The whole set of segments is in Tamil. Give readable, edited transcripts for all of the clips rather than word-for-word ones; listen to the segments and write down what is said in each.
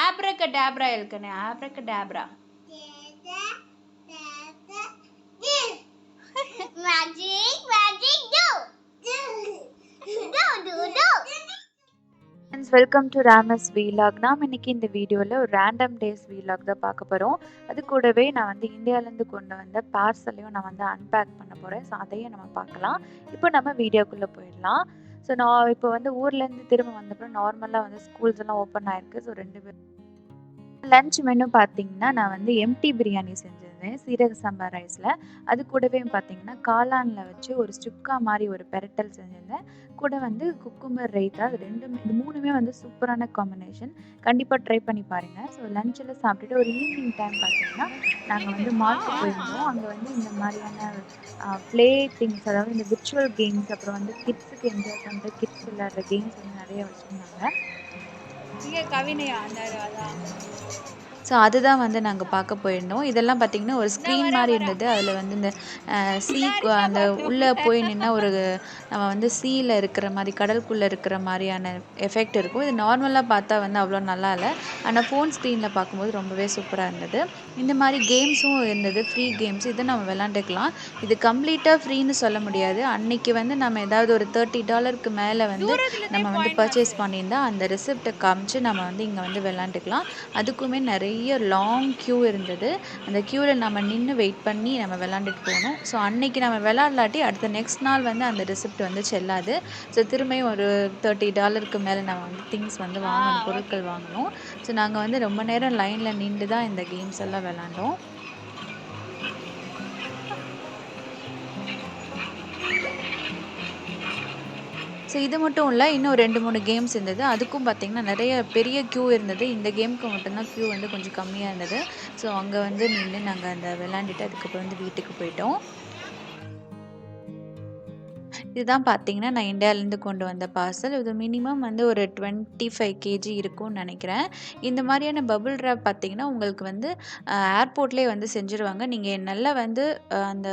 ஆப்ரகடாப்ரா இருக்குனே ஆப்ரகடாப்ரா வெல்கம் டு ராமஸ் வீலாக். நாம் இன்னைக்கு இந்த வீடியோவில் ஒரு ரேண்டம் டேஸ் வீலாக் தான் பார்க்க போகிறோம். அது கூடவே நான் வந்து இந்தியாவிலேருந்து கொண்டு வந்த பார்சலையும் நான் வந்து அன்பேக் பண்ண போகிறேன். ஸோ அதையும் நம்ம பார்க்கலாம். இப்போ நம்ம வீடியோக்குள்ளே போயிடலாம். ஸோ நான் இப்போ வந்து ஊர்லேருந்து திரும்ப வந்தப்பறம் நார்மலாக வந்து ஸ்கூல்ஸ் எல்லாம் ஓப்பன் ஆயிருக்கு. ஸோ 2 பேர் லன்ச் மெனு பார்த்தீங்கன்னா நான் வந்து எம்டி பிரியாணி செஞ்சிருந்தேன் சீரக சம்பா ரைஸில். அது கூடவே பார்த்தீங்கன்னா காளானில் வச்சு ஒரு சுக்கா மாதிரி ஒரு பெரட்டல் செஞ்சுருந்தேன். கூட வந்து குக்கும்பர் ரைத்தா. அது இது மூணுமே வந்து சூப்பரான காம்பினேஷன். கண்டிப்பாக ட்ரை பண்ணி பாருங்கள். ஸோ லஞ்சில் சாப்பிட்டுட்டு ஒரு ஈவினிங் டைம் பார்த்தீங்கன்னா நாங்கள் வந்து மால்க்கு போயிருந்தோம். அங்கே வந்து இந்த மாதிரியான ப்ளே திங்ஸ், அதாவது இந்த விர்ச்சுவல் கேம்ஸ், அப்புறம் வந்து கிட்ஸுக்கு என்ஜாய் பண்ணுற கிட்ஸ் விளையாடுற கேம்ஸ் வந்து நிறைய வச்சுருந்தாங்க. இங்கே கவினையா அதான். ஸோ அதுதான் வந்து நாங்கள் பார்க்க போயிருந்தோம். இதெல்லாம் பார்த்திங்கன்னா ஒரு ஸ்க்ரீன் மாதிரி இருந்தது. அதில் வந்து இந்த அந்த உள்ளே போய் நின்னா ஒரு நம்ம வந்து சீயில் இருக்கிற மாதிரி, கடலுக்குள்ளே இருக்கிற மாதிரியான எஃபெக்ட் இருக்கும். இது நார்மலாக பார்த்தா வந்து அவ்வளோ நல்லா இல்லை. ஆனால் ஃபோன் ஸ்க்ரீனில் பார்க்கும்போது ரொம்பவே சூப்பராக இருந்தது. இந்த மாதிரி கேம்ஸும் இருந்தது, ஃப்ரீ கேம்ஸ். இதை நம்ம விளாண்டுக்கலாம். இது கம்ப்ளீட்டாக ஃப்ரீன்னு சொல்ல முடியாது. அன்னைக்கு வந்து நம்ம ஏதாவது ஒரு $30 மேலே வந்து நம்ம வந்து பர்ச்சேஸ் பண்ணியிருந்தா அந்த ரெசிப்டை காமிச்சு நம்ம வந்து இங்கே வந்து விளாண்டுக்கலாம். அதுக்குமே நிறைய லாங் க்யூ இருந்தது. அந்த க்யூவில் நம்ம நின்று வெயிட் பண்ணி நம்ம விளாண்டுட்டு போகணும். ஸோ அன்னைக்கு நம்ம விளாட்லாட்டி அடுத்த நெக்ஸ்ட் நாள் வந்து அந்த ரெசிப்ட் வந்து செல்லாது. ஸோ திரும்பியும் ஒரு $30 மேலே நம்ம வந்து திங்ஸ் வந்து வாங்கணும், பொருட்கள் வாங்கணும். ஸோ நாங்கள் வந்து ரொம்ப நேரம் லைனில் நின்று தான் இந்த கேம்ஸ் எல்லாம் விளாண்டோம். ஸோ இது மட்டும் இல்லை, இன்னும் 2-3 கேம்ஸ் இருந்தது. அதுக்கும் பார்த்திங்கன்னா நிறைய பெரிய க்யூ இருந்தது. இந்த கேமுக்கு மட்டும்தான் க்யூ வந்து கொஞ்சம் கம்மியாக இருந்தது. ஸோ அங்கே வந்து நின்று நாங்கள் அந்த விளாண்டுட்டு அதுக்கப்புறம் வந்து வீட்டுக்கு போயிட்டோம். இதுதான் பார்த்தீங்கன்னா நான் இந்தியாவிலேருந்து கொண்டு வந்த பார்சல். இது மினிமம் வந்து ஒரு 25 kg இருக்கும்னு நினைக்கிறேன். இந்த மாதிரியான பபுள் ரேப் பார்த்தீங்கன்னா உங்களுக்கு வந்து ஏர்போர்ட்லேயே வந்து செஞ்சுருவாங்க. நீங்கள் நல்லா வந்து அந்த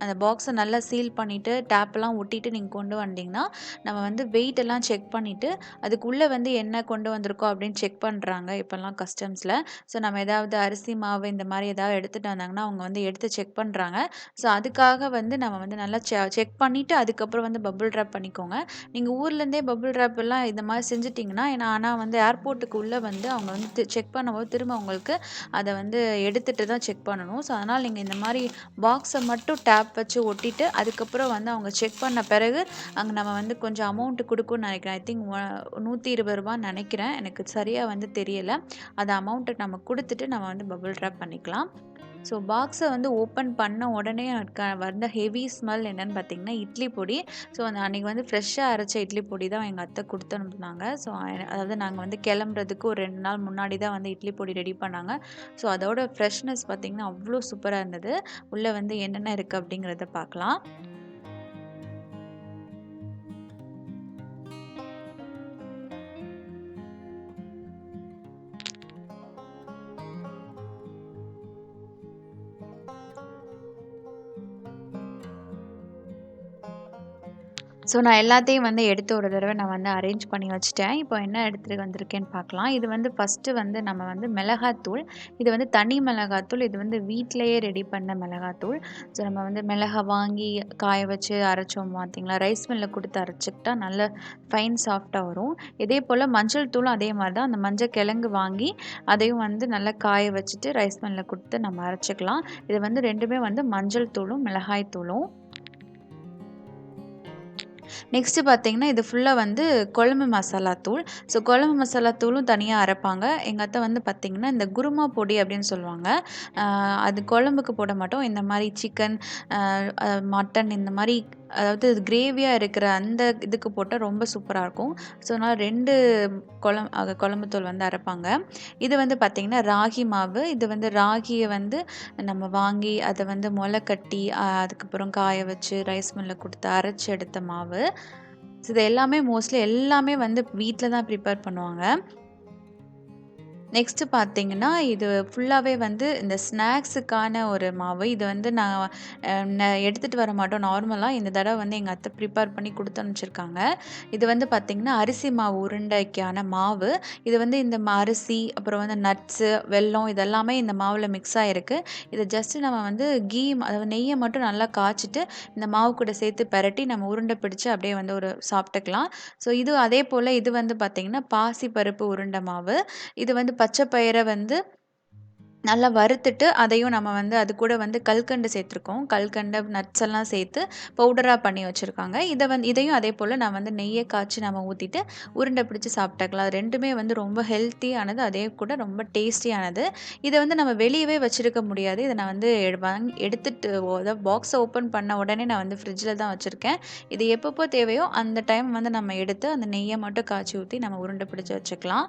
அந்த பாக்ஸை நல்லா சீல் பண்ணிவிட்டு டேப்பெல்லாம் ஒட்டிட்டு நீங்கள் கொண்டு வந்தீங்கன்னா நம்ம வந்து வெயிட் எல்லாம் செக் பண்ணிவிட்டு அதுக்குள்ளே வந்து என்ன கொண்டு வந்திருக்கோம் அப்படின்னு செக் பண்ணுறாங்க இப்போல்லாம் கஸ்டம்ஸில். ஸோ நம்ம ஏதாவது அரிசி மாவு இந்த மாதிரி ஏதாவது எடுத்துகிட்டு வந்தாங்கன்னா அவங்க வந்து எடுத்து செக் பண்ணுறாங்க. ஸோ அதுக்காக வந்து நம்ம வந்து நல்லா செக் பண்ணிவிட்டு அதுக்கப்புறம் வந்து பபுள் ட்ராப் பண்ணிக்கோங்க. நீங்கள் ஊர்லேருந்தே பபுள் ட்ராப் எல்லாம் இந்த மாதிரி செஞ்சுட்டிங்கன்னா ஆனால் வந்து ஏர்போர்ட்டுக்கு உள்ளே வந்து அவங்க வந்து செக் பண்ணும்போது திரும்ப உங்களுக்கு அதை வந்து எடுத்துகிட்டு தான் செக் பண்ணணும். ஸோ அதனால் நீங்கள் இந்த மாதிரி பாக்ஸை மட்டும் டேப் வச்சு ஒட்டிட்டு அதுக்கப்புறம் வந்து அவங்க செக் பண்ண பிறகு அங்கே நம்ம வந்து கொஞ்சம் அமௌண்ட்டு கொடுக்கும்னு நினைக்கிறேன். ஐ திங்க் $120 நினைக்கிறேன். எனக்கு சரியாக வந்து தெரியலை. அந்த அமௌண்ட்டை நம்ம கொடுத்துட்டு நம்ம வந்து பபுள் ட்ராப் பண்ணிக்கலாம். ஸோ பாக்ஸை வந்து ஓப்பன் பண்ண உடனே வந்த ஹெவி ஸ்மெல் என்னென்னு பார்த்தீங்கன்னா இட்லி பொடி. ஸோ அந்த அன்றைக்கி வந்து ஃப்ரெஷ்ஷாக அரைச்ச இட்லி பொடி தான் எங்கள் அத்தை கொடுத்து அனுப்புனாங்க. ஸோ அதாவது நாங்கள் வந்து கிளம்புறதுக்கு ஒரு 2 நாள் முன்னாடி தான் வந்து இட்லி பொடி ரெடி பண்ணாங்க. ஸோ அதோட ஃப்ரெஷ்னஸ் பார்த்திங்கன்னா அவ்வளோ சூப்பராக இருந்தது. உள்ளே வந்து என்னென்ன இருக்குது அப்படிங்கிறத பார்க்கலாம். ஸோ நான் எல்லாத்தையும் வந்து எடுத்து ஒரு தடவை நான் வந்து அரேஞ்ச் பண்ணி வச்சுட்டேன். இப்போ என்ன எடுத்துகிட்டு வந்திருக்கேன்னு பார்க்கலாம். இது வந்து ஃபஸ்ட்டு வந்து நம்ம வந்து மிளகாத்தூள். இது வந்து தனி மிளகாத்தூள். இது வந்து வீட்டிலையே ரெடி பண்ண மிளகாத்தூள். ஸோ நம்ம வந்து மிளகா வாங்கி காய வச்சு அரைச்சோம் பார்த்தீங்களா, ரைஸ் மில்லில் கொடுத்து அரைச்சிக்கிட்டா நல்ல ஃபைன் சாஃப்டாக வரும். இதே போல் மஞ்சள் தூளும் அதே மாதிரி தான். அந்த மஞ்சள் கிழங்கு வாங்கி அதையும் வந்து நல்லா காய வச்சுட்டு ரைஸ் மில்லில் கொடுத்து நம்ம அரைச்சிக்கலாம். இது வந்து 2மே வந்து மஞ்சள் தூளும் மிளகாய் தூளும். நெக்ஸ்ட்டு பார்த்தீங்கன்னா இது ஃபுல்லாக வந்து குழம்பு மசாலா தூள். ஸோ குழம்பு மசாலா தூளும் தனியாக அரைப்பாங்க. எங்கள் அத்தை வந்து பார்த்திங்கன்னா இந்த குருமா பொடி அப்படின்னு சொல்லுவாங்க. அது குழம்புக்கு போட மாட்டோம். இந்த மாதிரி சிக்கன், மட்டன் இந்த மாதிரி அதாவது கிரேவியாக இருக்கிற அந்த இதுக்கு போட்டால் ரொம்ப சூப்பராக இருக்கும். ஸோ அதனால் 2 குழம்புத்தூள் வந்து அரைப்பாங்க. இது வந்து பார்த்திங்கன்னா ராகி மாவு. இது வந்து ராகியை வந்து நம்ம வாங்கி அதை வந்து முளை கட்டி அதுக்கப்புறம் காய வச்சு ரைஸ் மில்லில் கொடுத்து அரைச்சி எடுத்த மாவு. ஸோ இது எல்லாமே மோஸ்ட்லி எல்லாமே வந்து வீட்டில் தான் ப்ரிப்பேர் பண்ணுவாங்க. நெக்ஸ்ட்டு பார்த்தீங்கன்னா, இது ஃபுல்லாவே வந்து இந்த ஸ்நாக்ஸுக்கான ஒரு மாவு. இது வந்து நான் எடுத்துட்டு வர மாட்டோம் நார்மலா. இந்த தடவ வந்து எங்க அத்தை ப்ரிப்பேர் பண்ணி குடுத்து அனுப்பிச்சிருக்காங்க. இது வந்து பார்த்தீங்கன்னா, அரிசி மாவு உருண்டைக்கான மாவு. இது வந்து இந்த அரிசி, அப்புறம் வந்து நட்ஸு, வெல்லம் இதெல்லாமே இந்த மாவுல மிக்ஸ் ஆயிருக்கு. இத ஜஸ்ட்டு நம்ம வந்து அதாவது நெய்ய மட்டும் நல்லா காய்ச்சிட்டு, இந்த மாவு கூட சேர்த்து பெரட்டி நம்ம உருண்டை பிடிச்சு அப்படியே வந்து ஒரு சாப்பிட்டுக்கலாம். ஸோ இது அதேபோல இது வந்து பார்த்தீங்கன்னா, பாசி பருப்பு உருண்டை மாவு. இது வந்து பச்சை பயிர வந்து நல்லா வறுத்துட்டு, அதையும் நம்ம வந்து அது கூட வந்து கல்கண்டு சேர்த்துருக்கோம். கல்கண்டு, நட்ஸ் எல்லாம் சேர்த்து பவுடரா பண்ணி வச்சிருக்காங்க. இதையும் அதேபோல நான் வந்து நெய்ய காய்ச்சி நம்ம ஊத்திட்டு, உருண்டை பிடிச்சு சாப்பிட்டுக்கலாம். 2மே வந்து ரொம்ப ஹெல்த்தியானது. அதே கூட ரொம்ப டேஸ்டியானது. இத வந்து நம்ம வெளியவே வச்சிருக்க முடியாது. இத நான் வந்து எடுத்துட்டு அதாவது பாக்ஸ ஓப்பன் பண்ண உடனே நான் வந்து ஃப்ரிட்ஜ்ல தான் வச்சிருக்கேன். இது எப்பப்போ தேவையோ அந்த டைம் வந்து நம்ம எடுத்து, அந்த நெய்ய மட்டும் காய்ச்சி ஊத்தி நம்ம உருண்டை பிடிச்சு வச்சுக்கலாம்.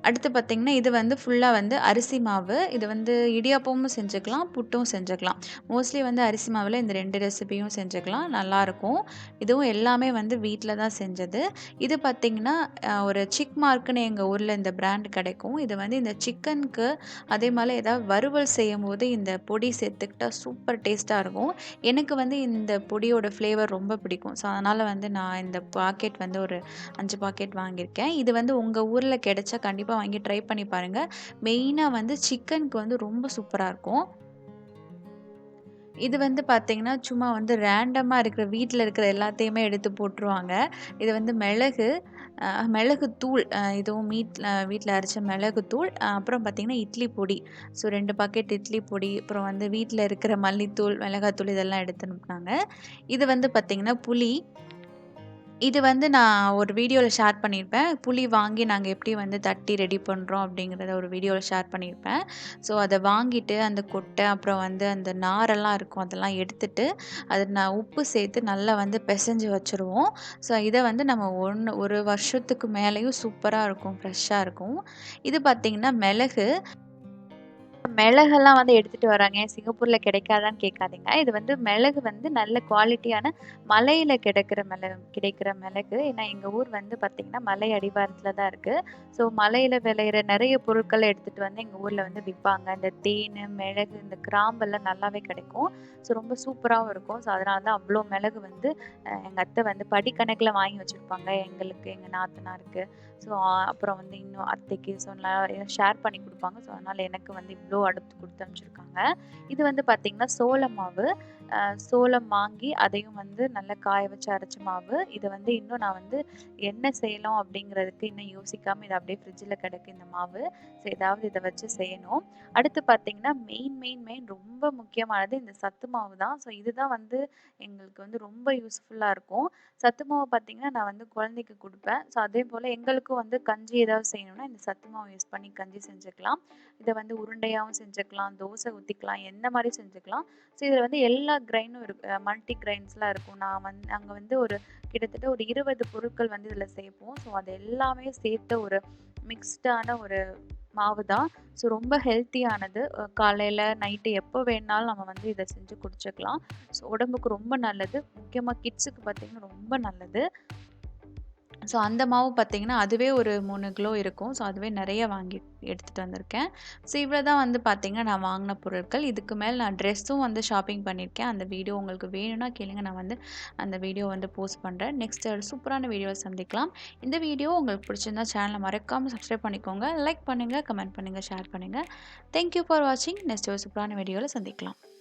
அடுத்து பார்த்தீங்கன்னா, இது வந்து ஃபுல்லா வந்து அரிசி மாவு. இது வந்து இடியாப்பமும் செஞ்சுக்கலாம், புட்டும் செஞ்சுக்கலாம். மோஸ்ட்லி வந்து அரிசி மாவுல இந்த 2 ரெசிபியும் செஞ்சுக்கலாம். நல்லாருக்கும். இதுவும் எல்லாமே வந்து வீட்ல தான் செஞ்சது. இது பார்த்தீங்கன்னா, ஒரு சிக் மார்க்ன்னு எங்க ஊர்ல இந்த பிராண்ட் கிடைக்கும். இது வந்து இந்த சிக்கனுக்கு அதேமாரி ஏதாவது வறுவல் செய்யும்போது இந்த பொடி சேர்த்துக்கிட்டா சூப்பர் டேஸ்ட்டா இருக்கும். எனக்கு வந்து இந்த பொடியோட ஃப்ளேவர் ரொம்ப பிடிக்கும். ஸோ, அதனால வந்து நான் இந்த பாக்கெட் வந்து ஒரு 5 பாக்கெட் வாங்கியிருக்கேன். இது வந்து உங்க ஊர்ல கிடைச்சா கண்டிப்பா வாங்கி ட்ரை பண்ணி பாருங்க. மெயினா வந்து சிக்கனுக்கு வந்து ரொம்ப சூப்பரா இருக்கும். இது வந்து பார்த்தீங்கன்னா, சும்மா வந்து ரேண்டமா இருக்கிற வீட்ல இருக்கிற எல்லாத்தையுமே எடுத்து போட்டுருவாங்க. இது வந்து மிளகுத்தூள் இதுவும் வீட்ல அரைச்ச மிளகுத்தூள், அப்புறம் பார்த்தீங்கன்னா, இட்லி பொடி. ஸோ 2 பாக்கெட் இட்லி பொடி, அப்புறம் வந்து வீட்ல இருக்கிற மல்லித்தூள், மிளகாத்தூள் இதெல்லாம் எடுத்து அனுப்புனாங்க. இது வந்து பார்த்தீங்கன்னா, புளி. இது வந்து நான் ஒரு வீடியோல ஷேர் பண்ணியிருப்பேன். புளி வாங்கி நாங்க எப்படி வந்து தட்டி ரெடி பண்றோம் அப்படிங்கிறத ஒரு வீடியோல ஷேர் பண்ணியிருப்பேன். ஸோ அத வாங்கிட்டு அந்த கொட்டை, அப்புறம் வந்து அந்த நாரெல்லாம் இருக்கும் அதெல்லாம் எடுத்துட்டு, அது நான் உப்பு சேர்த்து நல்லா வந்து பெசஞ்சு வச்சுருவோம். ஸோ இத வந்து நம்ம 1 வருஷத்துக்கு மேலயும் சூப்பரா இருக்கும். ஃப்ரெஷ்ஷா இருக்கும். இது பார்த்தீங்கன்னா மிளகு. மிளகெல்லாம் வந்து எடுத்துட்டு வராங்க. ஏன் சிங்கப்பூர்ல கிடைக்காதான்னு கேட்காதீங்க. இது வந்து மிளகு வந்து நல்ல குவாலிட்டியான மலையில கிடைக்கிற மிளகு. ஏன்னா எங்க ஊர் வந்து பார்த்தீங்கன்னா, மலை அடிவாரத்தில தான் இருக்கு. ஸோ மலையில விளையிற நெறைய பொருட்கள எடுத்துட்டு வந்து எங்க ஊர்ல வந்து விப்பாங்க. இந்த தேனு, மிளகு, இந்த கிராம்பெல்லாம் நல்லாவே கிடைக்கும். ஸோ ரொம்ப சூப்பராவும் இருக்கும். ஸோ அதனால தான் அவ்ளோ மிளகு வந்து எங்க அத்தை வந்து படிக்கணக்குல வாங்கி வச்சிருப்பாங்க. எங்களுக்கு, எங்க நாத்தனாருக்கு. ஸோ அப்புறம் வந்து இன்னும் அத்தைக்கு ஸோ ஷேர் பண்ணி குடுப்பாங்க. ஸோ அதனால எனக்கு வந்து இவ்ளோ அடுத்து குடுத்து அனுப்பிச்சிருக்காங்க. இது வந்து பார்த்தீங்கன்னா, சோள மாவு. சோளம் வாங்கி அதையும் வந்து நல்லா காய வச்சு அரைச்ச மாவு. இத வந்து இன்னும் நான் வந்து என்ன செய்யலாம் அப்படிங்கிறதுக்கு இன்னும் யோசிக்காம இது அப்படியே ஃப்ரிட்ஜ்ல கிடக்கு இந்த மாவு. ஸோ ஏதாவது இத வச்சு செய்யணும். அடுத்து பார்த்தீங்கன்னா, மெயின் ரொம்ப முக்கியமானது இந்த சத்து மாவு தான். ஸோ இதுதான் வந்து எங்களுக்கு வந்து ரொம்ப யூஸ்ஃபுல்லா இருக்கும். சத்து மாவு பார்த்தீங்கன்னா, நான் வந்து குழந்தைக்கு குடுப்பேன். ஸோ அதேபோல எங்களுக்கும் வந்து கஞ்சி ஏதாவது செய்யணும்னா, இந்த சத்து மாவு யூஸ் பண்ணி கஞ்சி செஞ்சுக்கலாம். இத வந்து உருண்டையாவும் செஞ்சுக்கலாம், தோசை ஊத்திக்கலாம், எந்த மாரி செஞ்சுக்கலாம். ஸோ இதில வந்து எல்லா கிரைனும் இருக்கு. மல்டி கிரைன்ஸ்லாம் இருக்கும். நாங்க வந்து ஒரு கிட்டத்தட்ட ஒரு 20 பொருட்கள் வந்து இதில சேர்ப்போம். ஸோ அது எல்லாமே சேர்த்த ஒரு மிக்ஸ்டான ஒரு மாவு தான். ஸோ ரொம்ப ஹெல்த்தியானது. காலையில, நைட்டு எப்போ வேணாலும் நம்ம வந்து இத செஞ்சு குடிச்சுக்கலாம். ஸோ உடம்புக்கு ரொம்ப நல்லது. முக்கியமா கிட்ஸுக்கு பார்த்தீங்கன்னா ரொம்ப நல்லது. ஸோ அந்த மாவு பார்த்தீங்கன்னா, அதுவே ஒரு 3 கிலோ இருக்கும். ஸோ அதுவே நெறைய வாங்கி எடுத்துட்டு வந்திருக்கேன். ஸோ இவ்வளோ தான் வந்து பார்த்தீங்கன்னா, நான் வாங்கின பொருட்கள். இதுக்கு மேல நான் ட்ரெஸ்ஸும் வந்து ஷாப்பிங் பண்ணியிருக்கேன். அந்த வீடியோ உங்களுக்கு வேணும்னா கேளுங்க. நான் வந்து அந்த வீடியோ வந்து போஸ்ட் பண்றேன். நெக்ஸ்ட் ஒரு சூப்பரான வீடியோல சந்திக்கலாம். இந்த வீடியோ உங்களுக்கு பிடிச்சிருந்தா சேனல மறக்காம சப்ஸ்கிரைப் பண்ணிக்கோங்க. லைக் பண்ணுங்க, கமெண்ட் பண்ணுங்க, ஷேர் பண்ணுங்க. தேங்க் யூ ஃபார் வாட்சிங். நெக்ஸ்ட் ஒரு சூப்பரான வீடியோல சந்திக்கலாம்.